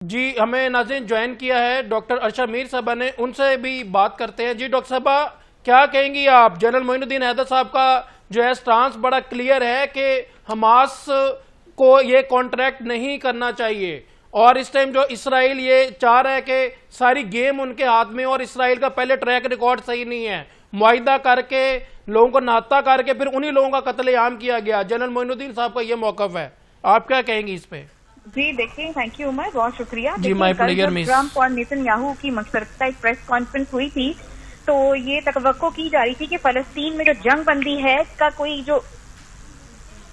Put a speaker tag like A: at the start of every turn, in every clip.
A: جی ہمیں ناظرین جوائن کیا ہے ڈاکٹر ارشا میر صاحبہ نے، ان سے بھی بات کرتے ہیں۔ جی ڈاکٹر صاحبہ کیا کہیں گی آپ؟ جنرل معین الدین حیدر صاحب کا جو ہے سٹانس بڑا کلیئر ہے کہ حماس کو یہ کانٹریکٹ نہیں کرنا چاہیے، اور اس ٹائم جو اسرائیل یہ چاہ رہا ہے کہ ساری گیم ان کے ہاتھ میں، اور اسرائیل کا پہلے ٹریک ریکارڈ صحیح نہیں ہے، معاہدہ کر کے لوگوں کو نہتا کر کے پھر انہی لوگوں کا قتل عام کیا گیا۔ جنرل معین الدین صاحب کا یہ موقف ہے، آپ کیا کہیں گی اس پہ؟
B: جی دیکھیں، تھینک یو عمر، بہت شکریہ۔
A: جی مائی پلیئر مس۔
B: ٹرمپ اور نیتن یاہو کی مشترکہ ایک پریس کانفرنس ہوئی تھی، تو یہ توقع کی جا رہی تھی کہ فلسطین میں جو جنگ بندی ہے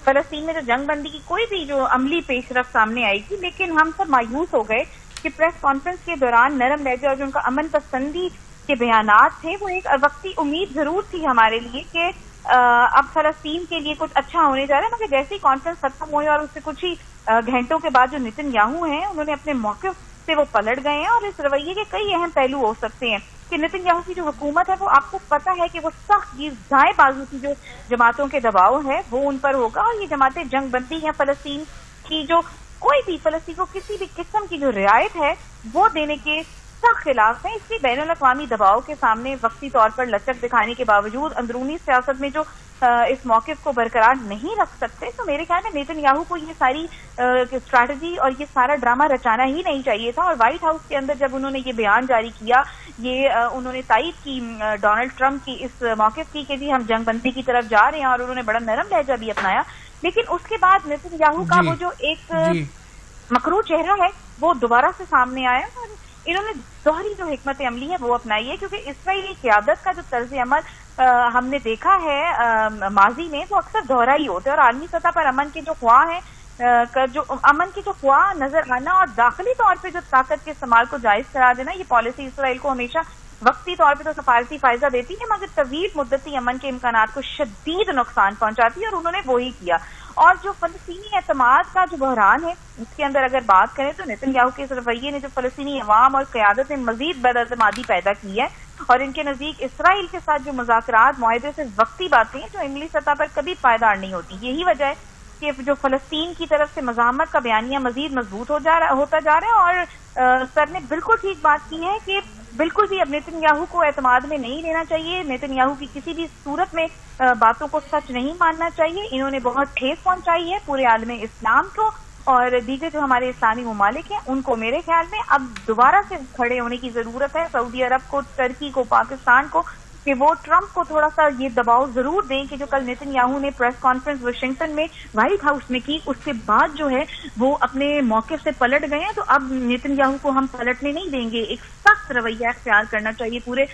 B: فلسطین میں جو جنگ بندی کی کوئی بھی جو عملی پیش رفت سامنے آئی تھی، لیکن ہم سب مایوس ہو گئے کہ پریس کانفرنس کے دوران نرم لہجہ اور جو ان کا امن پسندی کے بیانات تھے، وہ ایک وقتی امید ضرور تھی ہمارے لیے کہ اب فلسطین کے لیے کچھ اچھا ہونے جا رہا ہے، مگر جیسے ہی کانفرنس ختم ہوئی اور اس سے کچھ ہی گھنٹوں کے بعد جو نیتن یاہو ہیں انہوں نے اپنے موقف سے وہ پلٹ گئے ہیں، اور اس رویے کے کئی اہم پہلو ہو سکتے ہیں کہ نیتن یاہو کی جو حکومت ہے وہ آپ کو پتہ ہے کہ وہ سخت دائیں بازو کی جو جماعتوں کے دباؤ ہے وہ ان پر ہوگا، اور یہ جماعتیں جنگ بندی ہیں فلسطین کی، جو کوئی بھی فلسطین کو کسی بھی قسم کی جو رعایت ہے وہ دینے کے سخت خلاف ہیں۔ اس لیے بین الاقوامی دباؤ کے سامنے وقتی طور پر لچک دکھانے کے باوجود اندرونی سیاست میں جو اس موقف کو برقرار نہیں رکھ سکتے، تو میرے خیال میں نیتن یاہو کو یہ ساری اسٹریٹجی اور یہ سارا ڈرامہ رچانا ہی نہیں چاہیے تھا، اور وائٹ ہاؤس کے اندر جب انہوں نے یہ بیان جاری کیا، یہ انہوں نے تائید کی ڈونلڈ ٹرمپ کی اس موقف کی کہ جی ہم جنگ بندی کی طرف جا رہے ہیں، اور انہوں نے بڑا نرم لہجہ بھی اپنایا، لیکن اس کے بعد نیتن یاہو کا وہ جو ایک مکروہ چہرہ ہے وہ دوبارہ سے سامنے آیا، اور انہوں نے دوہری جو حکمت عملی ہے وہ اپنائی ہے، کیونکہ اسرائیلی قیادت کا جو طرز عمل ہم نے دیکھا ہے ماضی میں وہ اکثر دوہرا ہی ہوتا ہے، اور عالمی سطح پر امن کے جو خواہ ہیں، جو امن کے جو خواہ نظر آنا اور داخلی طور پہ جو طاقت کے استعمال کو جائز قرار دینا، یہ پالیسی اسرائیل کو ہمیشہ وقتی طور پہ تو سفارتی فائدہ دیتی ہے، مگر طویل مدتی امن کے امکانات کو شدید نقصان پہنچاتی ہے، اور انہوں نے وہی کیا۔ اور جو فلسطینی اعتماد کا جو بحران ہے اس کے اندر اگر بات کریں تو نیتن یاہو کے اس رویے نے جو فلسطینی عوام اور قیادت میں مزید بد اعتمادی پیدا کی ہے، اور ان کے نزدیک اسرائیل کے ساتھ جو مذاکرات معاہدے سے وقتی باتیں ہیں جو عملی سطح پر کبھی پائیدار نہیں ہوتی۔ یہی وجہ ہے کہ جو فلسطین کی طرف سے مزاحمت کا بیانیہ مزید مضبوط ہوتا جا رہا ہے، اور سر نے بالکل ٹھیک بات کی ہے کہ بالکل بھی اب نیتن یاہو کو اعتماد میں نہیں لینا چاہیے، نیتن یاہو کی کسی بھی صورت میں باتوں کو سچ نہیں ماننا چاہیے۔ انہوں نے بہت ٹھیس پہنچائی ہے پورے عالم اسلام کو، اور دیگر جو ہمارے اسلامی ممالک ہیں ان کو میرے خیال میں اب دوبارہ سے کھڑے ہونے کی ضرورت ہے، سعودی عرب کو، ترکی کو، پاکستان کو، کہ وہ ٹرمپ کو تھوڑا سا یہ دباؤ ضرور دیں کہ جو کل نیتن یاہو نے پریس کانفرنس واشنگٹن میں وائٹ ہاؤس میں کی، اس کے بعد جو ہے وہ اپنے موقف سے پلٹ گئے ہیں، تو اب نیتن یاہو کو ہم پلٹنے نہیں دیں گے۔ ایک سخت رویہ اختیار کرنا چاہیے پورے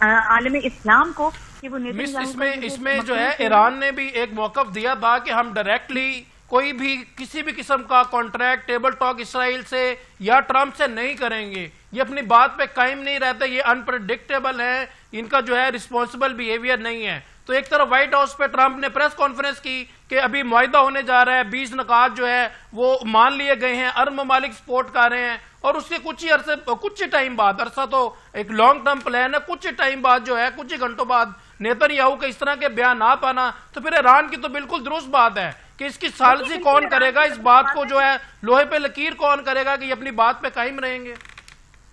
B: عالم اسلام کو کہ وہ نیتن یاہو
A: اس میں جو ہے ایران نے بھی ایک موقف دیا تھا کہ ہم ڈائریکٹلی کوئی بھی کسی بھی قسم کا کانٹریکٹ ٹیبل ٹاک اسرائیل سے یا ٹرمپ سے نہیں کریں گے، یہ اپنی بات پہ قائم نہیں رہتے، یہ انپریڈکٹیبل ہے، ان کا جو ہے رسپانسبل بیہیویئر نہیں ہے۔ تو ایک طرف وائٹ ہاؤس پہ ٹرمپ نے پریس کانفرنس کی کہ ابھی معاہدہ ہونے جا رہا ہے، 20 نکات جو ہے وہ مان لیے گئے ہیں، عرب ممالک سپورٹ کر رہے ہیں، اور اس کے کچھ ہی ٹائم بعد، عرصہ تو ایک لانگ ٹرم پلان ہے، کچھ ہی ٹائم بعد جو ہے، کچھ ہی گھنٹوں بعد نیتن یاہو کے اس طرح کے بیانات آنا، تو پھر ایران کی تو بالکل درست بات ہے کہ اس کی ثالثی کون کرے گا، اس بات کو جو ہے لوہے پہ لکیر کون کرے گا کہ یہ اپنی بات پہ قائم رہیں گے؟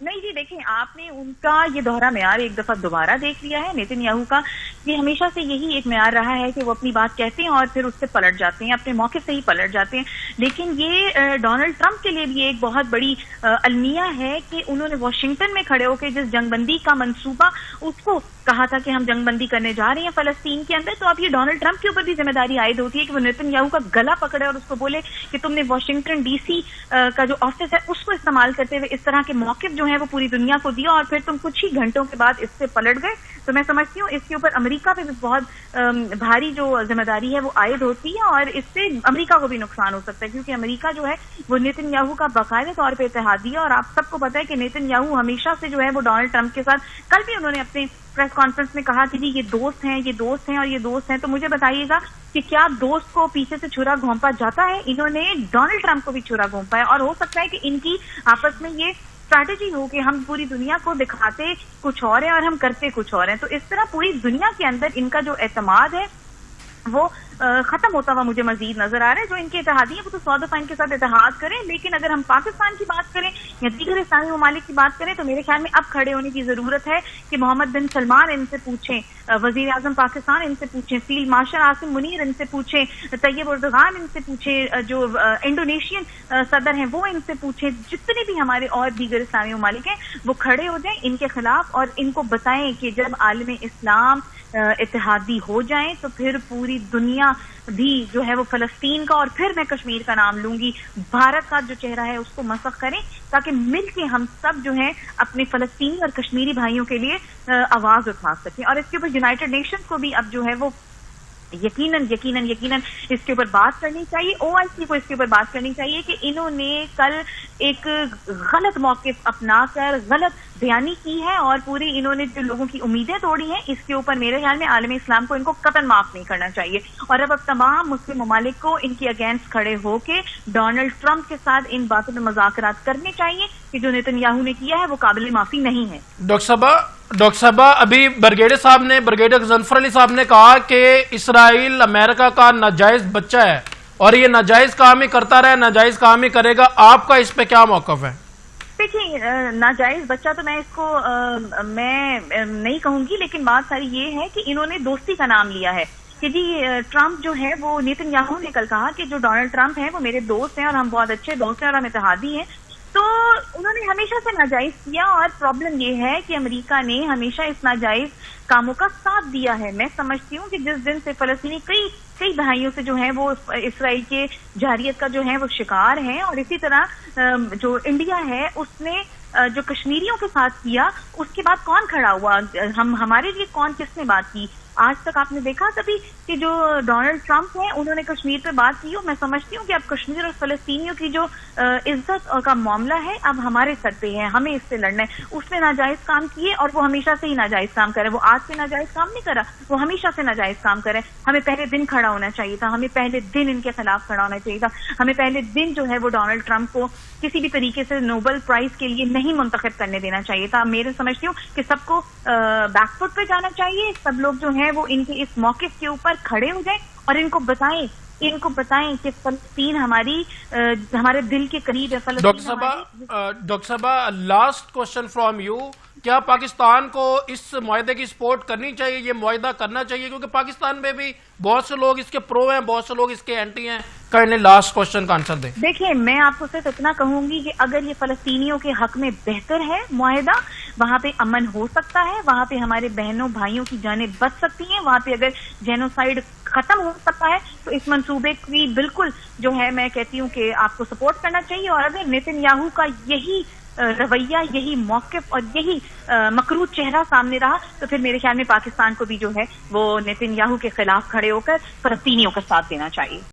B: نہیں جی، دیکھیں آپ نے ان کا یہ دوہرا معیار ایک دفعہ دوبارہ دیکھ لیا ہے۔ نیتن یاہو کا یہ ہمیشہ سے یہی ایک معیار رہا ہے کہ وہ اپنی بات کہتے ہیں اور پھر اس سے پلٹ جاتے ہیں، اپنے موقف سے ہی پلٹ جاتے ہیں، لیکن یہ ڈونلڈ ٹرمپ کے لیے بھی ایک بہت بڑی المیہ ہے کہ انہوں نے واشنگٹن میں کھڑے ہو کے جس جنگ بندی کا منصوبہ اس کو کہا تھا کہ ہم جنگ بندی کرنے جا رہے ہیں فلسطین کے اندر، تو اب یہ ڈونلڈ ٹرمپ کے اوپر بھی ذمہ داری عائد ہوتی ہے کہ وہ نیتن یاہو کا گلا پکڑے اور اس کو بولے کہ تم نے واشنگٹن ڈی سی کا جو آفس ہے اس کو استعمال کرتے ہوئے اس طرح کے موقف جو ہیں وہ پوری دنیا کو دیا، اور پھر تم کچھ ہی گھنٹوں کے بعد اس سے پلٹ گئے، تو میں سمجھتی ہوں اس کے اوپر امریکہ پہ بھی بہت بھاری جو ذمہ داری ہے وہ عائد ہوتی ہے، اور اس سے امریکہ کو بھی نقصان ہو سکتا ہے، کیونکہ امریکہ جو ہے وہ نیتن یاہو کا باقاعدہ طور پہ اتحادی ہے، اور آپ سب کو پتہ ہے کہ نیتن یاہو ہمیشہ سے جو ہے وہ ڈونلڈ ٹرمپ کے ساتھ، کل بھی انہوں نے اپنے پریس کانفرنس میں کہا کہ جی یہ دوست ہیں، یہ دوست ہیں اور یہ دوست ہیں، تو مجھے بتائیے گا کہ کیا دوست کو پیچھے سے چھرا گھونپا جاتا ہے؟ انہوں نے ڈونلڈ ٹرمپ کو بھی چھرا گھونپا ہے، اور ہو سکتا ہے کہ ان کی آپس میں یہ اسٹریٹجی ہو کہ ہم پوری دنیا کو دکھاتے کچھ اور ہیں اور ہم کرتے کچھ اور ہیں، تو اس طرح پوری دنیا کے اندر ان کا جو اعتماد ہے وہ ختم ہوتا ہوا مجھے مزید نظر آ رہا ہے. جو ان کے اتحادی ہیں وہ تو سعود فائن کے ساتھ اتحاد کریں, لیکن اگر ہم پاکستان کی بات کریں یا دیگر اسلامی ممالک کی بات کریں تو میرے خیال میں اب کھڑے ہونے کی ضرورت ہے کہ محمد بن سلمان ان سے پوچھیں, وزیر اعظم پاکستان ان سے پوچھیں, فیلڈ مارشل عاصم منیر ان سے پوچھیں, طیب اردغان ان سے پوچھیں, جو انڈونیشین صدر ہیں وہ ان سے پوچھیں, جتنے بھی ہمارے اور دیگر اسلامی ممالک ہیں وہ کھڑے ہو جائیں ان کے خلاف اور ان کو بتائیں کہ جب عالم اسلام اتحادی ہو جائیں تو پھر پوری دنیا بھی جو ہے وہ فلسطین کا اور پھر میں کشمیر کا نام لوں گی, بھارت کا جو چہرہ ہے اس کو مسخ کریں تاکہ مل کے ہم سب جو ہیں اپنے فلسطینی اور کشمیری بھائیوں کے لیے آواز اٹھا سکیں. اور اس کے اوپر یونائٹڈ نیشنز کو بھی اب جو ہے وہ یقیناً اس کے اوپر بات کرنی چاہیے, OIC کو اس کے اوپر بات کرنی چاہیے کہ انہوں نے کل ایک غلط موقف اپنا کر غلط بیانی کی ہے اور پوری انہوں نے جو لوگوں کی امیدیں توڑی ہیں, اس کے اوپر میرے خیال میں عالم اسلام کو ان کو قطعاً معاف نہیں کرنا چاہیے. اور اب تمام مسلم ممالک کو ان کے اگینسٹ کھڑے ہو کے ڈونلڈ ٹرمپ کے ساتھ ان باتوں پہ مذاکرات کرنے چاہیے کہ جو نیتن یاہو نے کیا ہے وہ قابل معافی نہیں ہے.
A: ڈاکٹر صاحبہ ابھی بریگیڈیئر غضنفر علی صاحب نے کہا کہ اسرائیل امریکہ کا ناجائز بچہ ہے اور یہ ناجائز کام ہی کرتا رہے, ناجائز کام ہی کرے گا. آپ کا اس پہ کیا موقف ہے؟
B: دیکھیے, ناجائز بچہ تو میں اس کو میں نہیں کہوں گی, لیکن بات ساری یہ ہے کہ انہوں نے دوستی کا نام لیا ہے کہ جی ٹرمپ جو ہے وہ نیتن یاہو نے کل کہا کہ جو ڈونلڈ ٹرمپ ہیں وہ میرے دوست ہیں اور ہم بہت اچھے دوست ہیں اور ہم اتحادی ہیں. تو انہوں نے ہمیشہ سے ناجائز کیا اور پرابلم یہ ہے کہ امریکہ نے ہمیشہ اس ناجائز کاموں کا ساتھ دیا ہے. میں سمجھتی ہوں کہ جس دن سے فلسطینی کئی دہائیوں سے جو ہیں وہ اسرائیل کے جارحیت کا جو ہے وہ شکار ہیں, اور اسی طرح جو انڈیا ہے اس نے جو کشمیریوں کے ساتھ کیا اس کے بعد کون کھڑا ہوا, ہمارے لیے کس نے بات کی؟ آج تک آپ نے دیکھا کبھی کہ جو ڈونلڈ ٹرمپ ہیں انہوں نے کشمیر پہ بات کی ہو؟ میں سمجھتی ہوں کہ اب کشمیر اور فلسطینیوں کی جو عزت کا معاملہ ہے اب ہمارے سر پہ ہے, ہمیں اس سے لڑنا ہے. اس نے ناجائز کام کیے اور وہ ہمیشہ سے ہی ناجائز کام کرے, وہ آج سے ناجائز کام نہیں کرا, وہ ہمیشہ سے ناجائز کام کرے. ہمیں پہلے دن کھڑا ہونا چاہیے تھا, ہمیں پہلے دن ان کے خلاف کھڑا ہونا چاہیے تھا, ہمیں پہلے دن جو ہے وہ ڈونلڈ ٹرمپ کو کسی بھی طریقے سے نوبل پرائز کے لیے نہیں منتخب کرنے دینا چاہیے تھا. میرے سمجھتی ہوں کہ سب کو بیک فٹ پہ جانا چاہیے, سب لوگ جو ہیں وہ ان کے اس موقف کے اوپر کھڑے ہو جائیں اور ان کو بتائیں کہ فلسطین ہمارے دل کے قریب ہے.
A: ڈاکٹر صاحبہ لاسٹ کوشچن فرام یو, کیا پاکستان کو اس معاہدے کی سپورٹ کرنی چاہیے, یہ معاہدہ کرنا چاہیے؟ کیونکہ پاکستان میں بھی بہت سے لوگ اس کے پرو ہیں, بہت سے لوگ اس کے اینٹی ہیں. کائنڈلی لاسٹ کوشچن کا آنسر دیں.
B: دیکھیں, میں آپ کو صرف اتنا کہوں گی کہ اگر یہ فلسطینیوں کے حق میں بہتر ہے معاہدہ, وہاں پہ امن ہو سکتا ہے, وہاں پہ ہمارے بہنوں بھائیوں کی جانیں بچ سکتی ہیں, وہاں پہ اگر جینوسائیڈ ختم ہو سکتا ہے تو اس منصوبے کی بالکل جو ہے میں کہتی ہوں کہ آپ کو سپورٹ کرنا چاہیے. اور اگر نیتن یاہو کا یہی رویہ, یہی موقف اور یہی مکروہ چہرہ سامنے رہا تو پھر میرے خیال میں پاکستان کو بھی جو ہے وہ نیتن یاہو کے خلاف کھڑے ہو کر فلسطینیوں کا ساتھ دینا چاہیے.